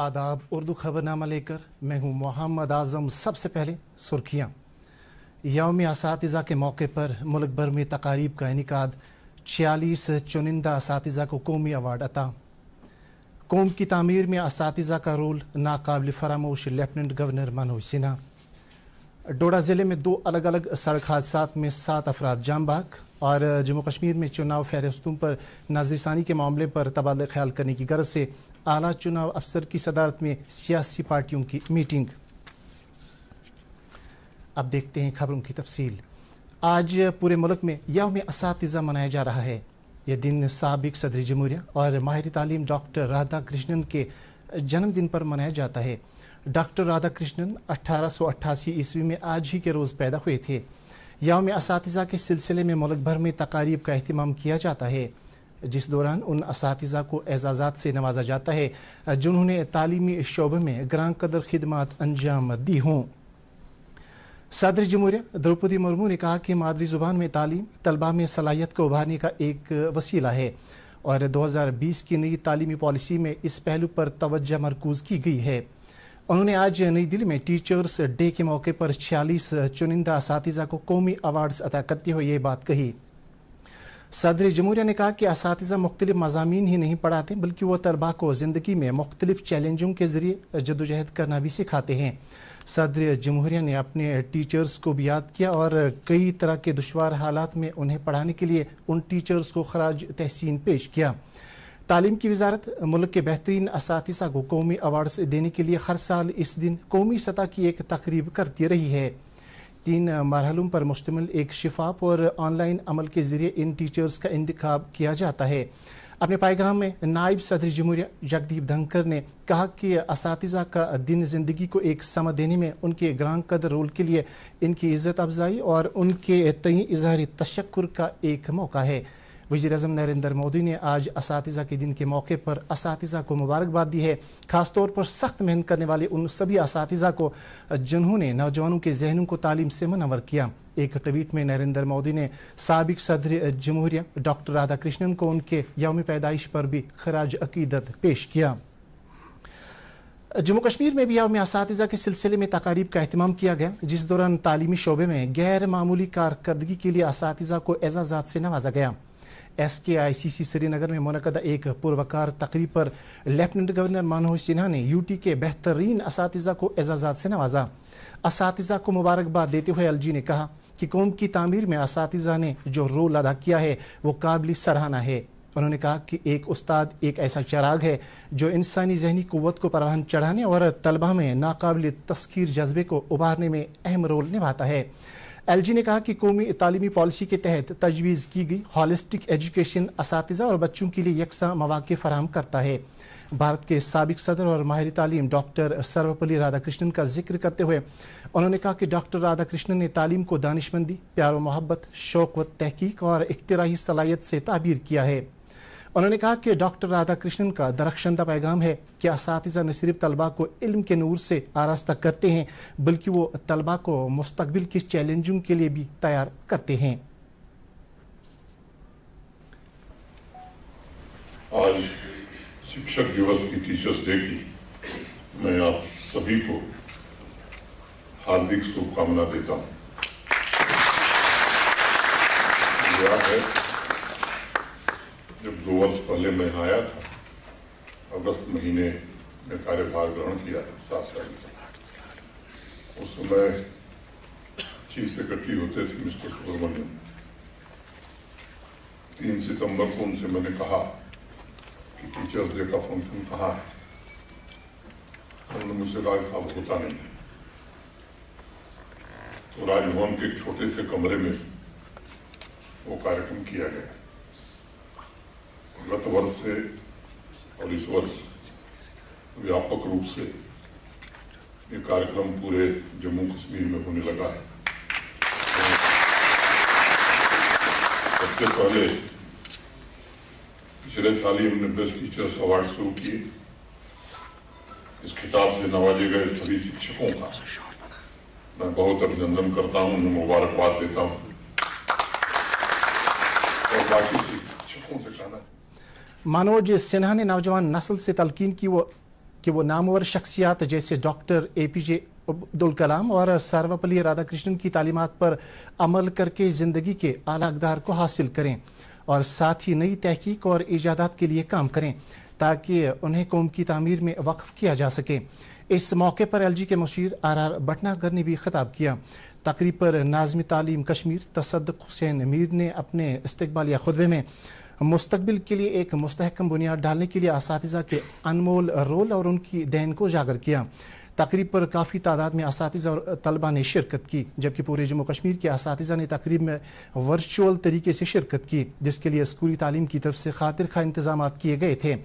आदाब। उर्दू खबरनामा लेकर मैं हूँ मोहम्मद आज़म। सबसे पहले सुर्खियाँ। यौम असातिज़ा के मौके पर मुल्क भर में तकारीब का इनेकाद। 46 चुनिंदा असातिज़ा को कौमी अवार्ड अता। कौम की तामीर में असातिज़ा का रोल नाकाबिल फरामोश। Lieutenant governor Manoj Sinha. डोडा ज़िले में 2 अलग अलग सड़क हादसात में 7 अफराद जाम बहक। और जम्मू कश्मीर में चुनाव फहरिस्तों पर नाज़रसानी के मामले पर तबादला ख्याल करने की गर्ज से आला चुनाव अफसर की सदारत में सियासी पार्टियों की मीटिंग। अब देखते हैं खबरों की तफसील। आज पूरे मुल्क में यौम असातिज़ा मनाया जा रहा है। यह दिन साबिक सदर जमहूरिया और माहिर तालीम डॉक्टर राधा कृष्णन के जन्मदिन पर मनाया जाता है। डॉक्टर राधा कृष्णन 1888 ईस्वी में आज ही के रोज़ पैदा हुए थे। यौम असातिज़ा के सिलसिले में मुल्क भर में तकारीब का अहतमाम किया जाता है, जिस दौरान उन असातिज़ा को एजाज़ात से नवाजा जाता है जिन्होंने तालीमी शोबे में ग्रां कदर खिदमात अंजाम दी हों। सदर जमहूरिया द्रौपदी मुर्मू ने कहा कि मादरी ज़ुबान में तालीम तलबा में सलाहियत को उभारने का एक वसीला है और 2020 की नई तालीमी पॉलिसी में इस पहलू पर तवज्जो मरकूज़ की गई है। उन्होंने आज नई दिल्ली में टीचर्स डे के मौके पर 46 चुनिंदा असातिज़ा को कौमी अवार्ड्स अता करते हुए ये बात कही। सदर जमहूरिया ने कहा कि असातिज़ा मुख्तलिफ मज़ामीन ही नहीं पढ़ाते बल्कि वो तलबा को ज़िंदगी में मुख्तलिफ चैलेंजों के ज़रिए जदोजहद करना भी सिखाते हैं। सदर जमहूरिया ने अपने टीचर्स को भी याद किया और कई तरह के दुश्वार हालात में उन्हें पढ़ाने के लिए उन टीचर्स को खराज तहसीन पेश किया। तालीम की वजारत मुल्क के बेहतरीन असातिज़ा को कौमी अवार्ड्स देने के लिए हर साल इस दिन कौमी सतह की एक तकरीब करती रही है। 3 मरहलों पर मुश्तमिल एक शिफाफ और ऑनलाइन अमल के ज़रिए इन टीचर्स का इंतखाब किया जाता है। अपने पैगाम में नायब सदर जमहूरिया जगदीप धनखड़ ने कहा कि असातिज़ा का दिन ज़िंदगी को एक समझ देने में उनके ग्रां कदर रोल के लिए इनकी इज़्ज़त अफजाई और उनके तई इज़हार तशक्कुर का एक मौका है। वज़ीर-ए-आज़म नरेंद्र मोदी ने आज असातिज़ा के दिन के मौके पर असातिज़ा को मुबारकबाद दी है, खासतौर पर सख्त मेहनत करने वाले उन सभी असातिज़ा को जिन्होंने नौजवानों के जहनों को तालीम से मुनव्वर किया। एक ट्वीट में नरेंद्र मोदी ने साबिक सदर जमहूरिया डॉक्टर राधा कृष्णन को उनके यौम पैदाइश पर भी खराज अकीदत पेश किया। जम्मू कश्मीर में भी यौम असातिज़ा के सिलसिले में तकारीब का अहतमाम किया गया, जिस दौरान तालीमी शोबे में गैर मामूली कारकर्दगी के लिए असातिज़ा को एजाज़ात से नवाजा गया। SKICC श्रीनगर में मुनक़दा एक पुरवकार तकरीब पर लेफ्टिनेंट गवर्नर मनोज सिन्हा ने यूटी के बेहतरीन असातिज़ा को एजाज़ात से नवाजा। असातिज़ा को मुबारकबाद देते हुए LG ने कहा कि कौम की तामीर में असातिज़ा ने जो रोल अदा किया है वो काबिल सराहना है। उन्होंने कहा कि एक उस्ताद एक ऐसा चिराग है जो इंसानी जहनी कुव्वत को परवान चढ़ाने और तलबा में नाकाबिल तस्कीर जज्बे को उभारने में अहम रोल निभाता है। LG ने कहा कि कौमी तालीमी पॉलिसी के तहत तजवीज़ की गई हॉलिस्टिक एजुकेशन असातिज़ा और बच्चों के लिए यकसा मौक़े फराहम करता है। भारत के साबिक सदर और माहिर तालीम डॉक्टर सर्वपल्ली राधाकृष्णन का जिक्र करते हुए उन्होंने कहा कि डॉक्टर राधाकृष्णन ने तालीम को दानिशमंदी, प्यार व मोहब्बत, शौक़ व तहकीक और इख्तिराई सलाहियत से ताबीर किया है। उन्होंने कहा कि डॉक्टर राधाकृष्णन का दरख्शंदा पैगाम है कि असातिज़ा न सिर्फ तलबा को इल्म के नूर से आरास्ता करते हैं बल्कि वो तलबा को मुस्तकबिल के चैलेंजों के लिए भी तैयार करते हैं। आज शिक्षक दिवस की टीचर्स डे की मैं आप सभी को हार्दिक शुभकामना देता हूँ। याद है जब 2 वर्ष पहले मैं आया था, अगस्त महीने में कार्यभार ग्रहण किया था 7 तारीख। उस समय चीफ सेक्रेटरी होते थे मिस्टर सुब्रमण्यम। 3 सितंबर को उनसे मैंने कहा कि टीचर्स डे का फंक्शन कहाँ है। उन्होंने मुझसे कहा साहब होता नहीं है। तो राजभवन के एक छोटे से कमरे में वो कार्यक्रम किया गया। गत वर्ष से और इस वर्ष व्यापक रूप से ये कार्यक्रम पूरे जम्मू कश्मीर में होने लगा है। सबसे पहले पिछले साल ही हमने बेस्ट टीचर्स अवार्ड शुरू किए। इस खिताब से नवाजे गए सभी शिक्षकों का मैं बहुत अभिनंदन करता हूं, उन्हें मुबारकबाद देता हूं और बाकी शिक्षकों से कहना। मनोज सिन्हा ने नौजवान नस्ल से तलकीन की वो कि वो नामवर शख्सियात जैसे डॉक्टर APJ अब्दुल कलाम और सर्वपल्ली राधाकृष्णन की तालीमात पर अमल करके ज़िंदगी के आला अक़दार को हासिल करें और साथ ही नई तहकीक और ईजादात के लिए काम करें ताकि उन्हें कौम की तामीर में वक्फ किया जा सके। इस मौके पर LG के मुशीर RR भटनागर ने भी खिताब किया। तकरीब पर नाज़िम तालीम कश्मीर तसद्दुक़ हुसैन मीर ने अपने इस्तक़बालिया खुतबे में मुस्तक़बिल के लिए एक मुस्तहकम बुनियाद डालने के लिए असातिज़ा के अनमोल रोल और उनकी देन को उजागर किया। तकरीब पर काफ़ी तादाद में असातिज़ा और तलबा ने शिरकत की, जबकि पूरे जम्मू कश्मीर के असातिज़ा ने तकरीब में वर्चुअल तरीके से शिरकत की, जिसके लिए स्कूली तालीम की तरफ से खातिर खा इंतजाम किए गए थे।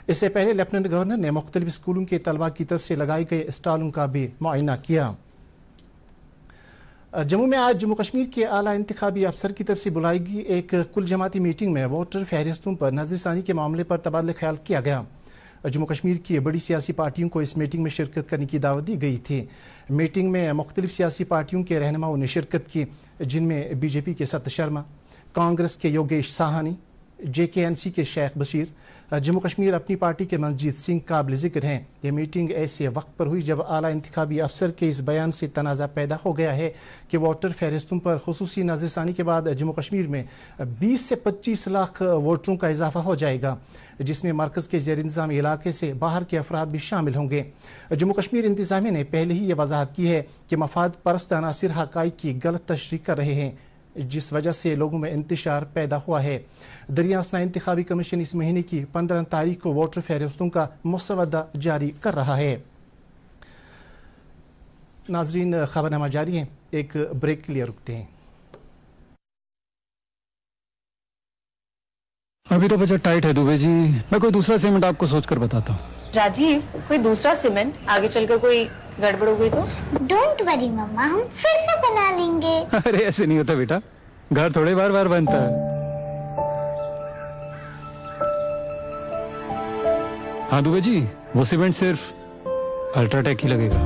इससे पहले लेफ्टिनेंट गवर्नर ने मुख्तलिफ स्कूलों के तलबा की तरफ से लगाए गए स्टॉलों का भी मुआयना किया। जम्मू में आज जम्मू कश्मीर के आला इंतखाबी अफसर की तरफ से बुलाई गई एक कुल जमाती मीटिंग में वोटर फहरिस्तों पर नजरसानी के मामले पर तबादला ख्याल किया गया। जम्मू कश्मीर की बड़ी सियासी पार्टियों को इस मीटिंग में शिरकत करने की दावत दी गई थी। मीटिंग में मुख्तलिफ सियासी पार्टियों के रहनुमाओं ने शिरकत की, जिनमें BJP के सत्त शर्मा, कांग्रेस के योगेश साहानी, JKNC के शेख बशीर, जम्मू कश्मीर अपनी पार्टी के मनजीत सिंह काबिल जिक्र हैं। ये मीटिंग ऐसे वक्त पर हुई जब आला इंतखाबी अफसर के इस बयान से तनाज़ा पैदा हो गया है कि वोटर फहरिस्तों पर खुसूसी नजरसानी के बाद जम्मू कश्मीर में 20 से 25 लाख वोटरों का इजाफा हो जाएगा, जिसमें मरकज़ के ज़ेर इंतज़ाम इलाके से बाहर के अफराद भी शामिल होंगे। जम्मू कश्मीर इंतज़ामिया ने पहले ही ये वजाहत की है कि मफाद परस्त अनासिर हक़ाइक़ की गलत तशरीह कर रहे हैं, जिस वजह से लोगों में इंतशार पैदा हुआ है। दरिया असना इंतखाबी कमीशन इस महीने की 15 तारीख को वोटर फहरिस्तों का मसवदा जारी कर रहा है। नाजरीन, खबरनामा जारी है, एक ब्रेक के लिए रुकते हैं। अभी तो बजट टाइट है दुबे जी, मैं कोई दूसरा सीमेंट आपको सोचकर बताता हूँ। राजीव, कोई दूसरा सीमेंट आगे चलकर कोई गड़बड़ हो गई तो? डोंट वरी मम्मा, हम फिर से बना लेंगे। अरे ऐसे नहीं होता बेटा, घर थोड़े बार बार बनता है। हाँ दुबे जी, वो सीमेंट सिर्फ अल्ट्राटेक ही लगेगा।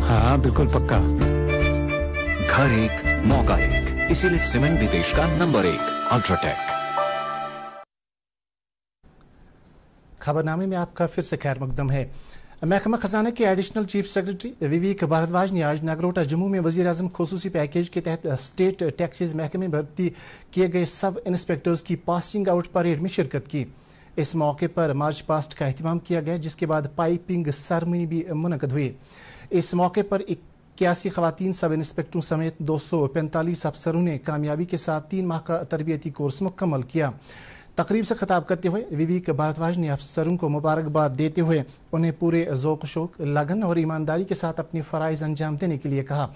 हाँ बिल्कुल पक्का। घर एक मौका एक, इसीलिए सीमेंट भी देश का नंबर 1 अल्ट्राटेक। खबरनामे में आपका फिर से खैर मकदम है। महकमा खजाना के एडिशनल चीफ सेक्रेटरी विवेक भारद्वाज ने आज नगरोटा जम्मू में वज़ीर आज़म खुसूसी पैकेज के तहत स्टेट टैक्सेस महकमे में भर्ती किए गए सब इंस्पेक्टर्स की पासिंग आउट परेड में शिरकत की। इस मौके पर मार्च पास्ट का एहतमाम किया गया, जिसके बाद पाइपिंग सेरेमनी भी मुनक़द हुई। इस मौके पर 81 खवातीन सब इंस्पेक्टरों समेत 245 अफसरों ने कामयाबी के साथ 3 माह का तरबियती कोर्स मुकम्मल किया। तकरीब से खिताब करते हुए विवेक भारद्वाज ने अफसरों को मुबारकबाद देते हुए उन्हें पूरे ज़ौक़ शौक़, लगन और ईमानदारी के साथ अपने फ़राइज़ अंजाम देने के लिए कहा।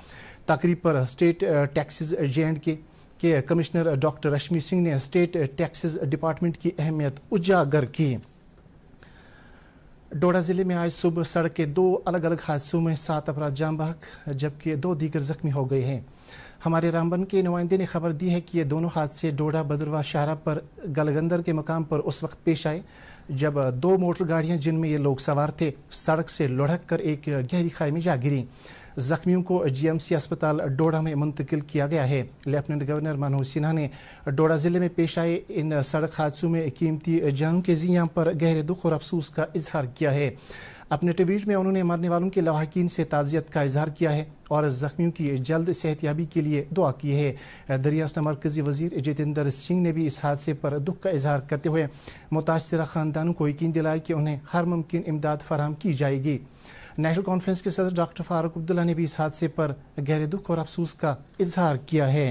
तकरीब पर स्टेट टैक्सेस J&K के कमिश्नर डॉक्टर रश्मि सिंह ने स्टेट टैक्सेस डिपार्टमेंट की अहमियत उजागर की। डोडा ज़िले में आज सुबह सड़क के 2 अलग अलग हादसों में 7 अफराद जान बहक, जबकि 2 दीगर जख्मी हो गए हैं। हमारे रामबन के नुमाइंदे ने खबर दी है कि ये दोनों हादसे डोडा बदरवा शाहरा पर गलगंदर के मकाम पर उस वक्त पेश आए जब 2 मोटर गाड़ियां जिनमें ये लोग सवार थे सड़क से लुढ़क कर एक गहरी खाई में जा गिरी। जख्मियों को GMC अस्पताल डोडा में मुंतकिल किया गया है। लेफ्टिनेंट गवर्नर मनोज सिन्हा ने डोडा ज़िले में पेश आए इन सड़क हादसों में कीमती जानों के ज़ियां पर गहरे दुख और अफसोस का इजहार किया है। अपने ट्वीट में उन्होंने मरने वालों के लवाहिकीन से ताज़ियत का इजहार किया है और जख्मियों की जल्द सेहतयाबी के लिए दुआ की है। दरियासना मरकजी वजीर जितेंद्र सिंह ने भी इस हादसे पर दुख का इजहार करते हुए मुतासरा खानदानों को यकीन दिलाया कि उन्हें हर मुमकिन इमदाद फराहम की जाएगी। नेशनल कॉन्फ्रेंस के सदर डॉक्टर फारूक अब्दुल्ला ने भी इस हादसे पर गहरे दुख और अफसोस का इजहार किया है।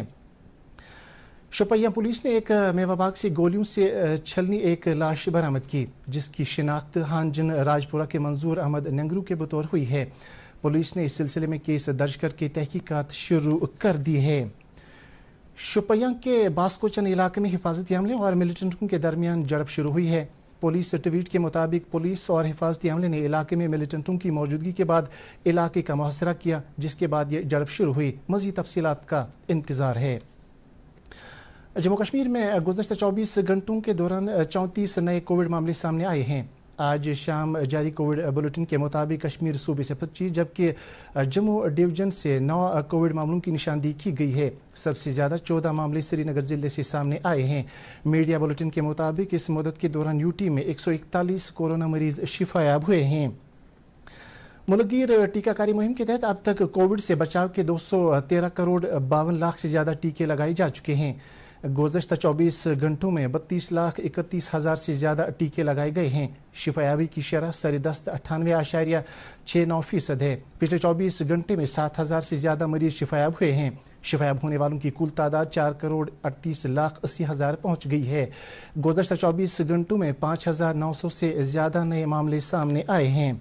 शोपियां पुलिस ने एक मेवा बाग से गोलियों से छलनी एक लाश बरामद की, जिसकी शिनाख्त हांजन राजपुरा के मंजूर अहमद नंगरू के बतौर हुई है। पुलिस ने इस सिलसिले में केस दर्ज करके तहकीकात शुरू कर दी है। शोपियां के बास्कोचन इलाके में हिफाजती अमले और मिलिटेंटों के दरमियान झड़प शुरू हुई है। पुलिस ट्वीट के मुताबिक पुलिस और हिफाजती अमले ने इलाके में मिलिटेंटों की मौजूदगी के बाद इलाके का मुहसरा किया, जिसके बाद ये झड़प शुरू हुई। मज़ीद तफसीलात का इंतज़ार है। जम्मू कश्मीर में गुज़श्ता 24 घंटों के दौरान 34 नए कोविड मामले सामने आए हैं। आज शाम जारी कोविड बुलेटिन के मुताबिक कश्मीर सूबे से 25 जबकि जम्मू डिवीजन से 9 कोविड मामलों की निशानदेही की गई है। सबसे ज़्यादा 14 मामले श्रीनगर ज़िले से सामने आए हैं। मीडिया बुलेटिन के मुताबिक इस मुद्दत के दौरान यूटी में 141 कोरोना मरीज शिफायाब हुए हैं। मुल्कगीर टीकाकारी मुहिम के तहत अब तक कोविड से बचाव के 213 करोड़ 52 लाख से ज़्यादा टीके लगाए जा चुके हैं। गुज़श्ता 24 घंटों में 32,31,000 से ज़्यादा टीके लगाए गए हैं। शिफायाबी की शरह सरदस्त 98.69% है। पिछले 24 घंटे में 7,000 से ज़्यादा मरीज शिफायाब हुए हैं। शिफायाब होने वालों की कुल तादाद 4,38,80,000 पहुँच गई है। गुज़श्ता 24 घंटों में 5,900 से ज़्यादा नए मामले सामने आए हैं।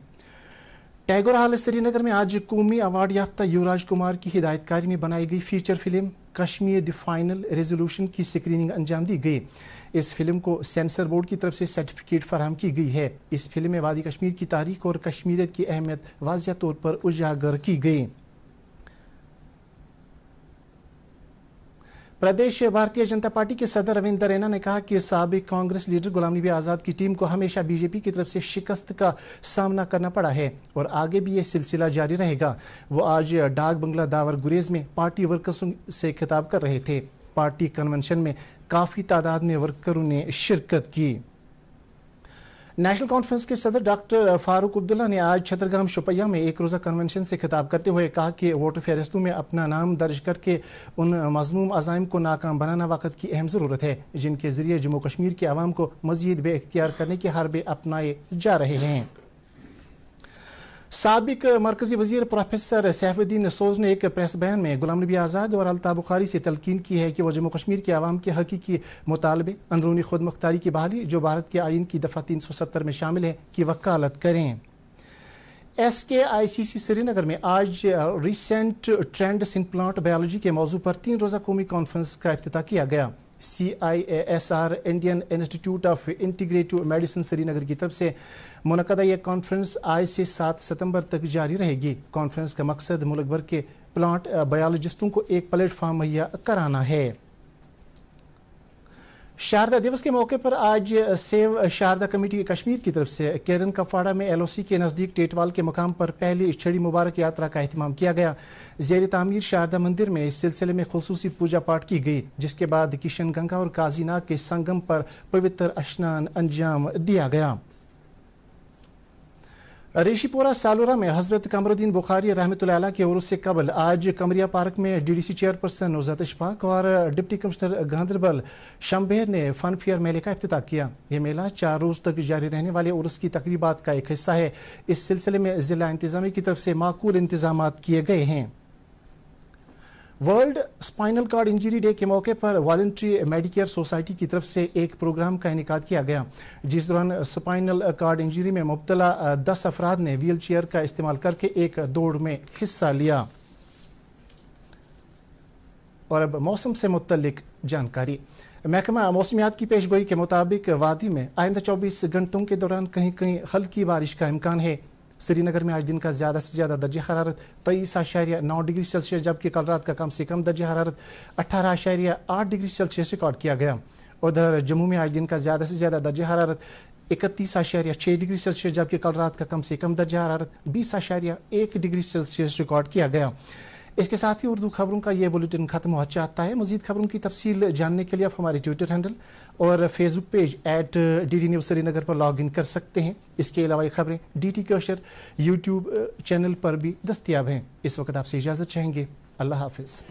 टैगोर हॉल श्रीनगर में आज कौमी अवार्ड याफ्ता युवराज कुमार की हिदायतकारी में बनाई गई feature film Kashmir the final resolution की स्क्रीनिंग अंजाम दी गई। इस फिल्म को सेंसर बोर्ड की तरफ से सर्टिफिकेट फराहम की गई है। इस फिल्म में वादी कश्मीर की तारीख और कश्मीरियत की अहमियत वाज़िया तौर पर उजागर की गई। प्रदेश भारतीय जनता पार्टी के सदर रविंदर रैना ने कहा कि साबिक कांग्रेस लीडर गुलाम नबी आज़ाद की टीम को हमेशा बीजेपी की तरफ से शिकस्त का सामना करना पड़ा है और आगे भी ये सिलसिला जारी रहेगा। वो आज डाक बंगला दावर गुरेज में पार्टी वर्कर्स से खिताब कर रहे थे। पार्टी कन्वेंशन में काफ़ी तादाद में वर्करों ने शिरकत की। नेशनल कॉन्फ्रेंस के सदर डॉक्टर फारूक अब्दुल्ला ने आज छतरगाम शुपैया में एक रोज़ा कन्वेंशन से खिताब करते हुए कहा कि वोटर फहरिस्तों में अपना नाम दर्ज करके उन मज़मूम अज़ाइम को नाकाम बनाना वक्त की अहम ज़रूरत है, जिनके ज़रिए जम्मू कश्मीर के अवाम को मज़ीद बेइख्तियार करने के हरबे अपनाए जा रहे हैं। साबिक मरकजी वजीर प्रोफेसर सैफुद्दीन सोज ने एक प्रेस बयान में गुलाम नबी आज़ाद और अल्ताफ़ बुखारी से तलकीन की है कि वह जम्मू कश्मीर के अवाम के हकीकी मुतालबे अंदरूनी खुद मुख्तारी की बहाली जो भारत के आइन की दफ़ा 370 में शामिल है की वकालत करें। SKICC श्रीनगर में आज recent trends in plant biology के मौजू पर 3 रोज़ा कौमी कॉन्फ्रेंस का इफ्तिताह किया गया। CISR Indian institute of integrative medicine Srinagar की तरफ से मुनक़दा यह कॉन्फ्रेंस आज से 7 सितंबर तक जारी रहेगी। कॉन्फ्रेंस का मकसद मुल्क भर के प्लांट बायोलॉजिस्टों को एक प्लेटफॉर्म मुहैया कराना है। शारदा दिवस के मौके पर आज सेव शारदा कमेटी कश्मीर की तरफ से केरन कफाड़ा में LOC के नज़दीक टेटवाल के मुकाम पर पहली छड़ी मुबारक यात्रा का एहतमाम किया गया। ज़ेर तामीर शारदा मंदिर में इस सिलसिले में खुसूसी पूजा पाठ की गई, जिसके बाद किशन गंगा और काजीनाग के संगम पर पवित्र स्नान अंजाम दिया गया। रेशीपोरा सालूरा में हज़रत कमरुद्दीन बुखारी रहमतुल्लाह अलैह के उर्स से कबल आज कमरिया पार्क में DDC चेयरपर्सन नुज़रत इशफाक और डिप्टी कमिश्नर गांधरबल शमबेर ने फन फेयर मेले का इफ्तिताह किया। यह मेला 4 रोज़ तक जारी रहने वाले उर्स की तकरीबात का एक हिस्सा है। इस सिलसिले में ज़िला इंतज़ामिया की तरफ से माकूल इंतजाम किए गए हैं। World spinal cord injury day के मौके पर वॉलंटरी मेडिकेयर सोसाइटी की तरफ से एक प्रोग्राम का इनेकाद किया गया, जिस दौरान स्पाइनल कार्ड इंजरी में मुब्तला 10 अफराद ने व्हील चेयर का इस्तेमाल करके एक दौड़ में हिस्सा लिया। और अब मौसम से मुतल्लिक जानकारी। महकमा मौसमियात की पेशगोई के मुताबिक वादी में आइंदा 24 घंटों के दौरान कहीं कहीं हल्की बारिश का इम्कान है। श्रीनगर में आज दिन का ज़्यादा से ज़्यादा दर्ज हरारत 23.9 डिग्री सेल्सियस, जबकि कल रात का कम से कम दर्ज हरारत 18.8 डिग्री सेल्सियस रिकॉर्ड किया गया। उधर जम्मू में आज दिन का ज़्यादा से ज़्यादा दर्ज हरारत 31.6 डिग्री सेल्सियस, जबकि कल रात का कम से कम दर्ज हरारत 20.1 डिग्री सेल्सियस रिकॉर्ड किया गया। इसके साथ ही उर्दू खबरों का ये बुलेटिन खत्म हो जाता है। मज़ीद खबरों की तफसील जानने के लिए आप हमारे ट्विटर हैंडल और Facebook page @DD news Srinagar पर लॉग इन कर सकते हैं। इसके अलावा ये खबरें DT कौशर यूट्यूब चैनल पर भी दस्तियाब हैं। इस वक्त आपसे इजाज़त चाहेंगे। अल्लाह हाफिज़।